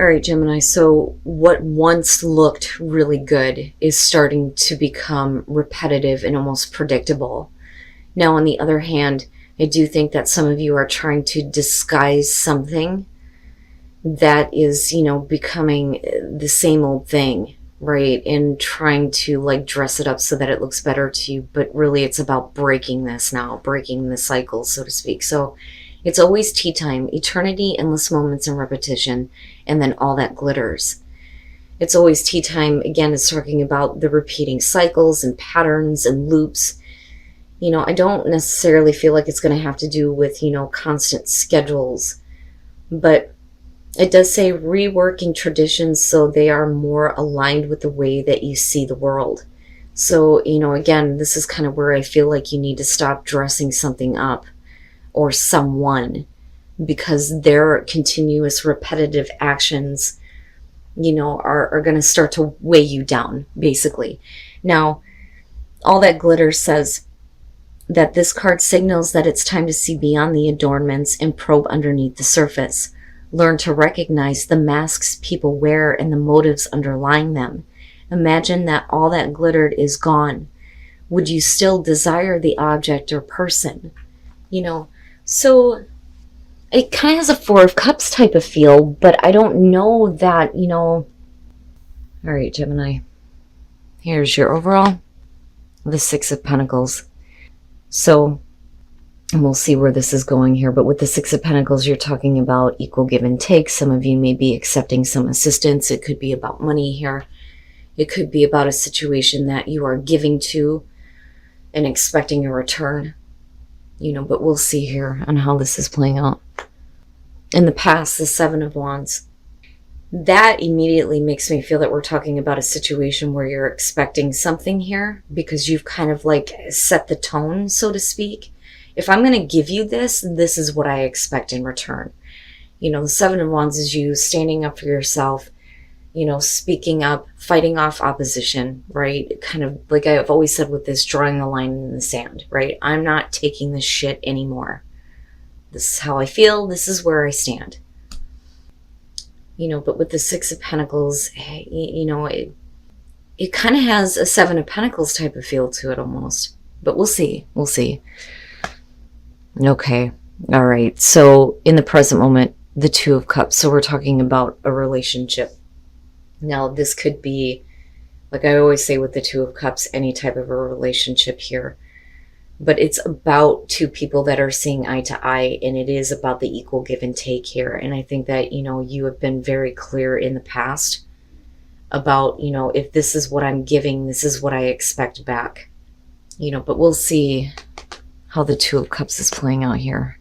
All right, Gemini, so what once looked really good is starting to become repetitive and almost predictable. Now, on the other hand, I do think that some of you are trying to disguise something that is, becoming the same old thing, right? And trying to like dress it up so that it looks better to you. But really, it's about breaking this now, breaking the cycle, so to speak. So it's always tea time, eternity, endless moments, and repetition, and then all that glitters. It's always tea time. Again, it's talking about the repeating cycles and patterns and loops. I don't necessarily feel like it's going to have to do with, constant schedules, but it does say reworking traditions so they are more aligned with the way that you see the world. So, again, this is kind of where I feel like you need to stop dressing something up or someone because their continuous repetitive actions, are going to start to weigh you down, basically. Now, all that glitter says that this card signals that it's time to see beyond the adornments and probe underneath the surface. Learn to recognize the masks people wear and the motives underlying them. Imagine that all that glittered is gone. Would you still desire the object or person? So it kind of has a Four of Cups type of feel, but I don't know that, All right, Gemini. Here's your overall. The Six of Pentacles. So, and we'll see where this is going here, but with the Six of Pentacles, you're talking about equal give and take. Some of you may be accepting some assistance. It could be about money here. It could be about a situation that you are giving to and expecting a return. But we'll see here on how this is playing out. In the past, the Seven of Wands, that immediately makes me feel that we're talking about a situation where you're expecting something here because you've kind of like set the tone, so to speak. If I'm going to give you this, this is what I expect in return. The Seven of Wands is you standing up for yourself, speaking up, fighting off opposition, right? Kind of like I've always said with this, drawing a line in the sand, right? I'm not taking this shit anymore. This is how I feel. This is where I stand. But with the Six of Pentacles, it kind of has a Seven of Pentacles type of feel to it almost. But we'll see. We'll see. Okay. All right. So in the present moment, the Two of Cups. So we're talking about a relationship. Now, this could be, like I always say with the Two of Cups, any type of a relationship here. But it's about two people that are seeing eye to eye, and it is about the equal give and take here. And I think that, you have been very clear in the past about, if this is what I'm giving, this is what I expect back. But we'll see how the Two of Cups is playing out here.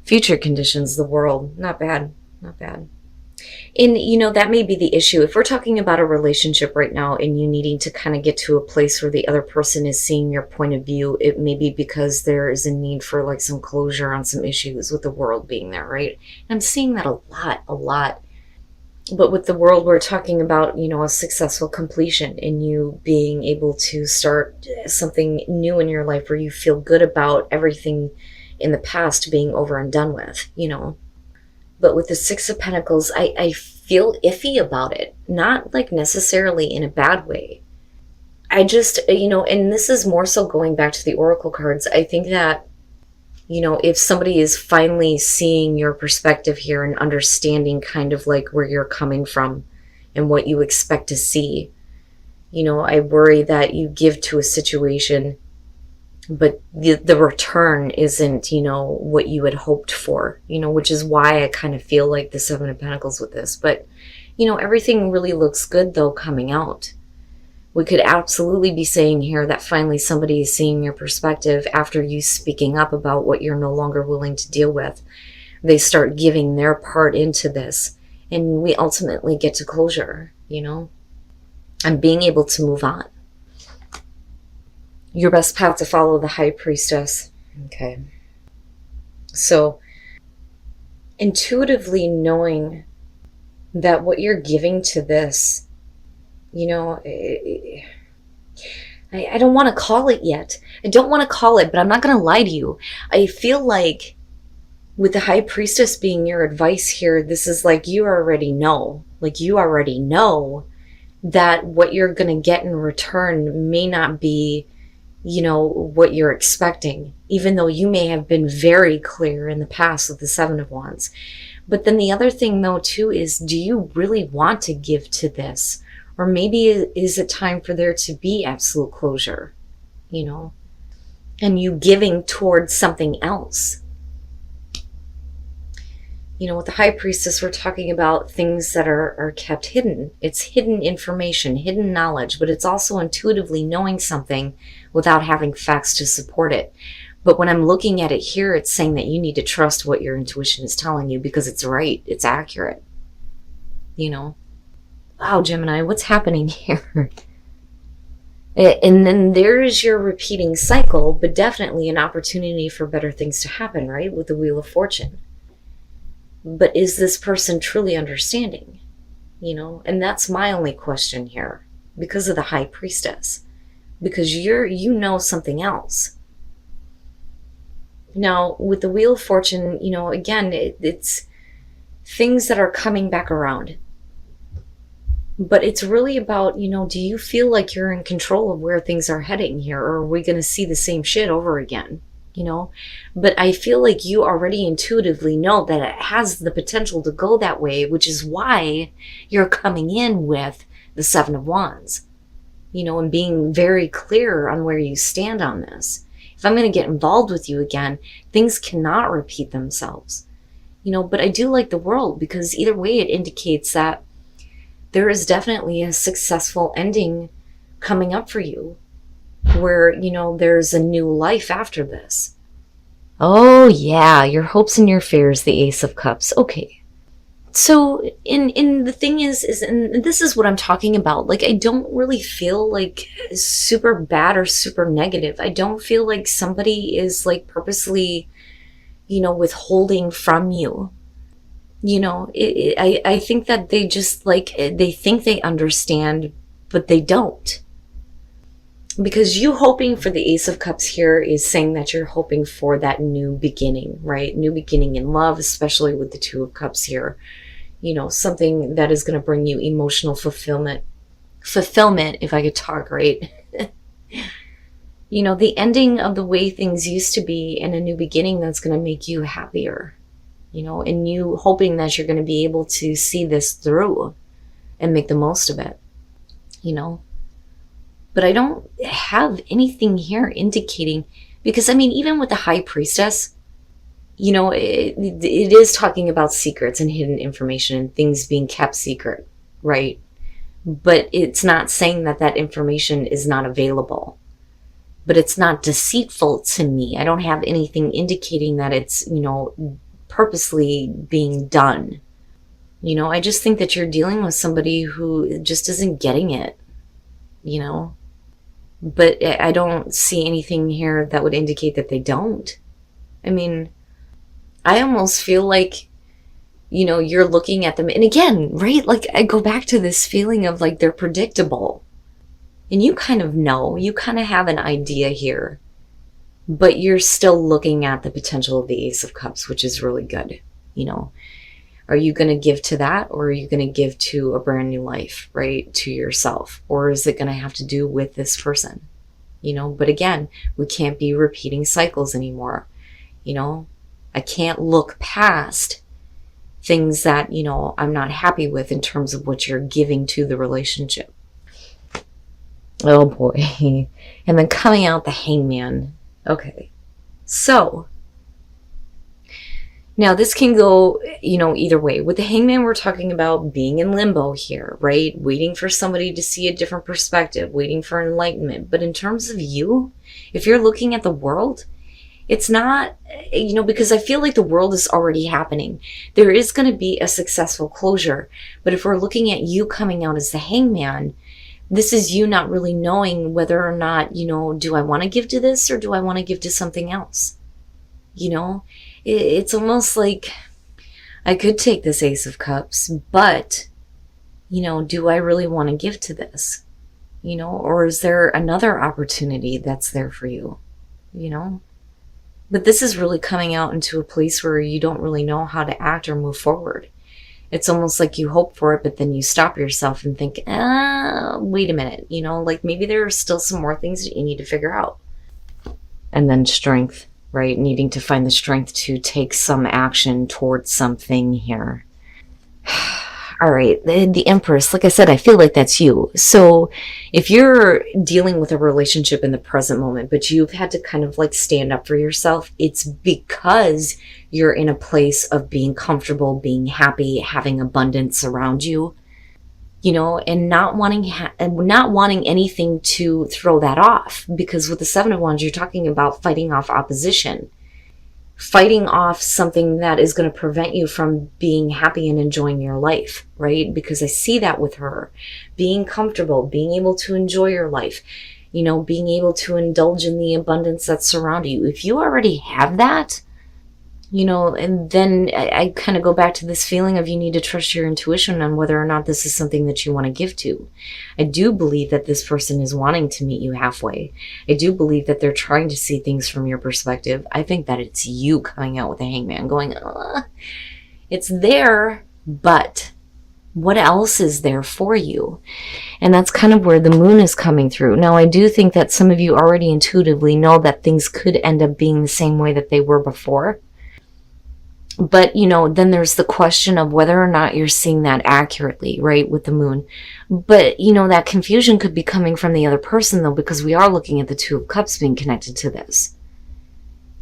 Future conditions, the world, not bad, not bad. And, that may be the issue. If we're talking about a relationship right now and you needing to kind of get to a place where the other person is seeing your point of view, it may be because there is a need for like some closure on some issues with the world being there, right? And I'm seeing that a lot. But with the world, we're talking about, a successful completion and you being able to start something new in your life where you feel good about everything in the past being over and done with, But with the Six of Pentacles, I feel iffy about it. Not like necessarily in a bad way. I just, and this is more so going back to the Oracle cards. I think that, if somebody is finally seeing your perspective here and understanding kind of like where you're coming from and what you expect to see, I worry that you give to a situation but the return isn't, what you had hoped for, which is why I kind of feel like the Seven of Pentacles with this. But, everything really looks good, though, coming out. We could absolutely be saying here that finally somebody is seeing your perspective after you speaking up about what you're no longer willing to deal with. They start giving their part into this, and we ultimately get to closure, and being able to move on. Your best path to follow, the High Priestess. Okay. So, intuitively knowing that what you're giving to this, I don't want to call it yet. I don't want to call it, but I'm not going to lie to you. I feel like With the High Priestess being your advice here, this is like you already know. Like you already know that what you're going to get in return may not be, what you're expecting, even though you may have been very clear in the past with the Seven of Wands. But then the other thing though too is, do you really want to give to this? Or maybe is it time for there to be absolute closure, and you giving towards something else? With the High Priestess, we're talking about things that are kept hidden. It's hidden information, hidden knowledge, but it's also intuitively knowing something without having facts to support it. But when I'm looking at it here, it's saying that you need to trust what your intuition is telling you because it's right, it's accurate. Wow, Gemini, what's happening here? And then there is your repeating cycle, but definitely an opportunity for better things to happen, right? With the Wheel of Fortune. But is this person truly understanding? And that's my only question here because of the High Priestess. Because you know something else. Now, with the Wheel of Fortune, again, it's things that are coming back around. But it's really about, do you feel like you're in control of where things are heading here? Or are we going to see the same shit over again? But I feel like you already intuitively know that it has the potential to go that way, which is why you're coming in with the Seven of Wands, and being very clear on where you stand on this. If I'm going to get involved with you again, things cannot repeat themselves, but I do like the world because either way it indicates that there is definitely a successful ending coming up for you, where, there's a new life after this. Oh yeah, your hopes and your fears, the Ace of Cups. Okay. So, in the thing is, and this is what I'm talking about, like, I don't really feel like super bad or super negative. I don't feel like somebody is like purposely, withholding from you. I think that they just they think they understand, but they don't. Because you hoping for the Ace of Cups here is saying that you're hoping for that new beginning, right? New beginning in love, especially with the Two of Cups here. Something that is going to bring you emotional fulfillment. Fulfillment, if I could talk right. The ending of the way things used to be and a new beginning that's going to make you happier. And you hoping that you're going to be able to see this through and make the most of it. But I don't have anything here indicating, because even with the High Priestess, it is talking about secrets and hidden information and things being kept secret, right? But it's not saying that that information is not available. But it's not deceitful to me. I don't have anything indicating that it's, purposely being done. I just think that you're dealing with somebody who just isn't getting it, But I don't see anything here that would indicate that they don't. I almost feel like, you're looking at them. And again, right? Like I go back to this feeling of like they're predictable. And you kind of know, you kind of have an idea here. But you're still looking at the potential of the Ace of Cups, which is really good. Are you going to give to that, or are you going to give to a brand new life, right? To yourself? Or is it going to have to do with this person? But again, we can't be repeating cycles anymore. I can't look past things that, I'm not happy with in terms of what you're giving to the relationship. Oh boy. And then coming out the Hangman. Okay. So now this can go, either way. With the Hangman, we're talking about being in limbo here, right? Waiting for somebody to see a different perspective, waiting for enlightenment. But in terms of you, if you're looking at the world, it's not, because I feel like the world is already happening. There is going to be a successful closure. But if we're looking at you coming out as the Hangman, this is you not really knowing whether or not, do I want to give to this or do I want to give to something else? It's almost like I could take this Ace of Cups, but, do I really want to give to this? Or is there another opportunity that's there for you? But this is really coming out into a place where you don't really know how to act or move forward. It's almost like you hope for it, but then you stop yourself and think, wait a minute, like maybe there are still some more things that you need to figure out. And then strength, right? Needing to find the strength to take some action towards something here. All right, the Empress, like I said, I feel like that's you. So if you're dealing with a relationship in the present moment, but you've had to kind of like stand up for yourself, it's because you're in a place of being comfortable, being happy, having abundance around you, and not wanting anything to throw that off. Because with the Seven of Wands, you're talking about fighting off opposition. Fighting off something that is going to prevent you from being happy and enjoying your life, right? Because I see that with her. Being comfortable, being able to enjoy your life, being able to indulge in the abundance that's surrounding you. If you already have that, and then I kind of go back to this feeling of you need to trust your intuition on whether or not this is something that you want to give to. I do believe that this person is wanting to meet you halfway. I do believe that they're trying to see things from your perspective. I think that it's you coming out with a hangman going, it's there, but what else is there for you? And that's kind of where the moon is coming through. Now, I do think that some of you already intuitively know that things could end up being the same way that they were before. But, then there's the question of whether or not you're seeing that accurately, right, with the moon. But, that confusion could be coming from the other person, though, because we are looking at the Two of Cups being connected to this.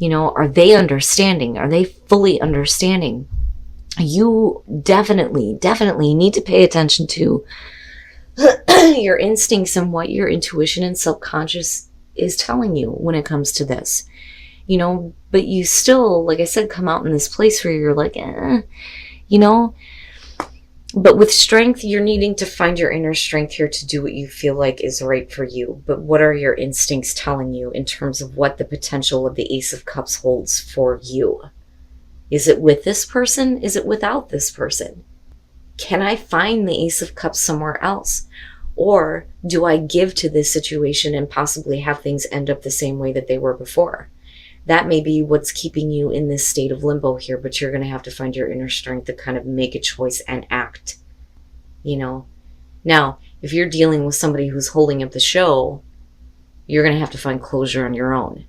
Are they understanding? Are they fully understanding? You definitely need to pay attention to your instincts and what your intuition and subconscious is telling you when it comes to this. But you still, like I said, come out in this place where you're like, but with strength, you're needing to find your inner strength here to do what you feel like is right for you. But what are your instincts telling you in terms of what the potential of the Ace of Cups holds for you? Is it with this person? Is it without this person? Can I find the Ace of Cups somewhere else? Or do I give to this situation and possibly have things end up the same way that they were before? That may be what's keeping you in this state of limbo here, but you're going to have to find your inner strength to kind of make a choice and act, Now, if you're dealing with somebody who's holding up the show, you're going to have to find closure on your own.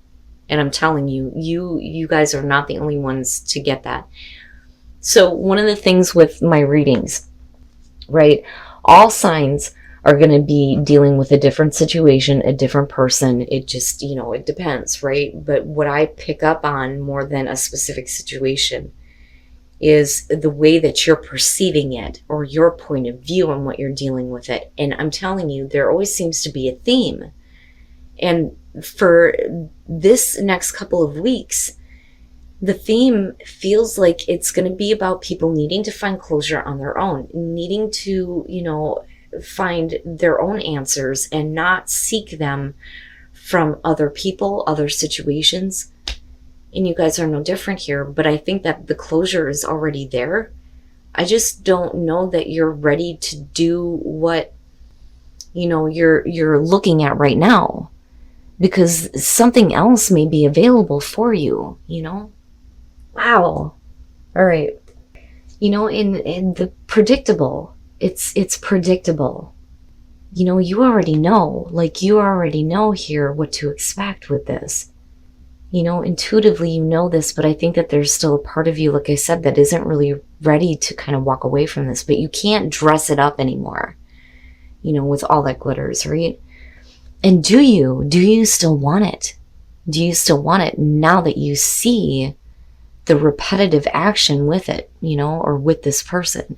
And I'm telling you, you guys are not the only ones to get that. So one of the things with my readings, right, all signs are going to be dealing with a different situation, a different person. It just, it depends, right? But what I pick up on more than a specific situation is the way that you're perceiving it or your point of view on what you're dealing with it. And I'm telling you, there always seems to be a theme. And for this next couple of weeks, the theme feels like it's going to be about people needing to find closure on their own, needing to, find their own answers and not seek them from other people, other situations. And you guys are no different here, but I think that the closure is already there. I just don't know that you're ready to do what, you're looking at right now, because something else may be available for you, Wow. All right. In the predictable, it's predictable. You already know, you already know here what to expect with this. Intuitively you know this, but I think that there's still a part of you, like I said, that isn't really ready to kind of walk away from this, but you can't dress it up anymore, with all that glitters, right? And do you still want it? Do you still want it now that you see the repetitive action with it, or with this person?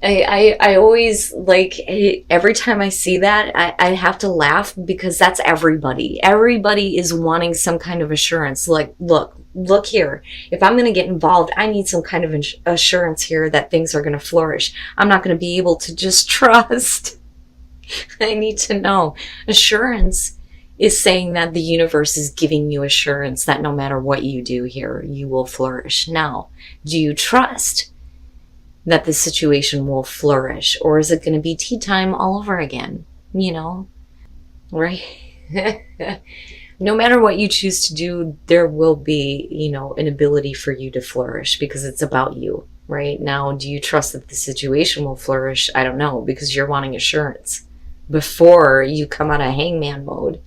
I always, every time I see that, I have to laugh, because that's everybody. Everybody is wanting some kind of assurance. Look here. If I'm going to get involved, I need some kind of assurance here that things are going to flourish. I'm not going to be able to just trust. I need to know. Assurance is saying that the universe is giving you assurance that no matter what you do here, you will flourish. Now, do you trust that the situation will flourish, or is it going to be tea time all over again? Right? No matter what you choose to do, there will be, an ability for you to flourish because it's about you, right? Now, do you trust that the situation will flourish? I don't know, because you're wanting assurance before you come out of hangman mode.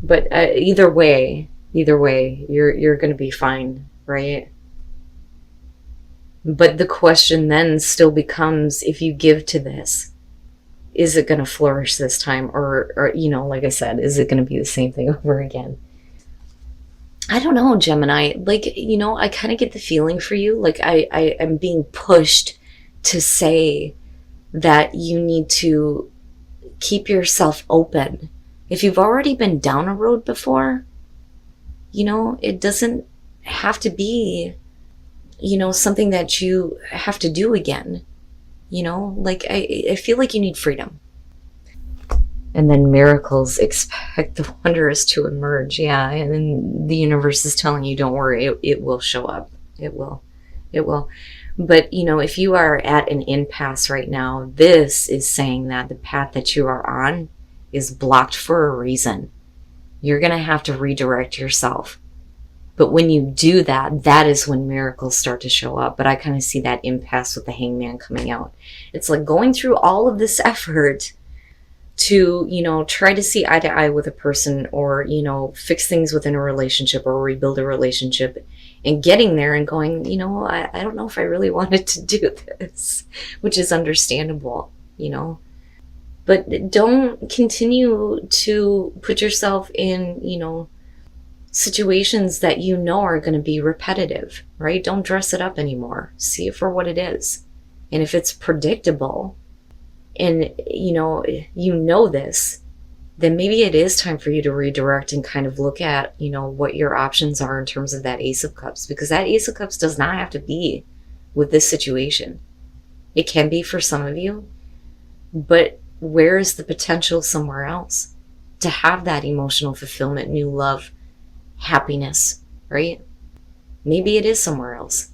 But either way, you're going to be fine, right? But the question then still becomes, if you give to this, is it going to flourish this time? Or, like I said, is it going to be the same thing over again? I don't know, Gemini. Like, I kind of get the feeling for you. Like, I am being pushed to say that you need to keep yourself open. If you've already been down a road before, it doesn't have to be, something that you have to do again. Like I feel like you need freedom. And then miracles, expect the wondrous to emerge. Yeah. And then the universe is telling you, don't worry, it will show up. It will. But, if you are at an impasse right now, this is saying that the path that you are on is blocked for a reason. You're going to have to redirect yourself. But when you do that, that is when miracles start to show up. But I kind of see that impasse with the hangman coming out. It's like going through all of this effort to, try to see eye to eye with a person, or, fix things within a relationship or rebuild a relationship, and getting there and going, I don't know if I really wanted to do this, which is understandable, But don't continue to put yourself in, situations that are going to be repetitive, right? Don't dress it up anymore. See it for what it is. And if it's predictable and, this, then maybe it is time for you to redirect and kind of look at, what your options are in terms of that Ace of Cups, because that Ace of Cups does not have to be with this situation. It can be for some of you, but where is the potential somewhere else to have that emotional fulfillment, new love, happiness, right? Maybe it is somewhere else.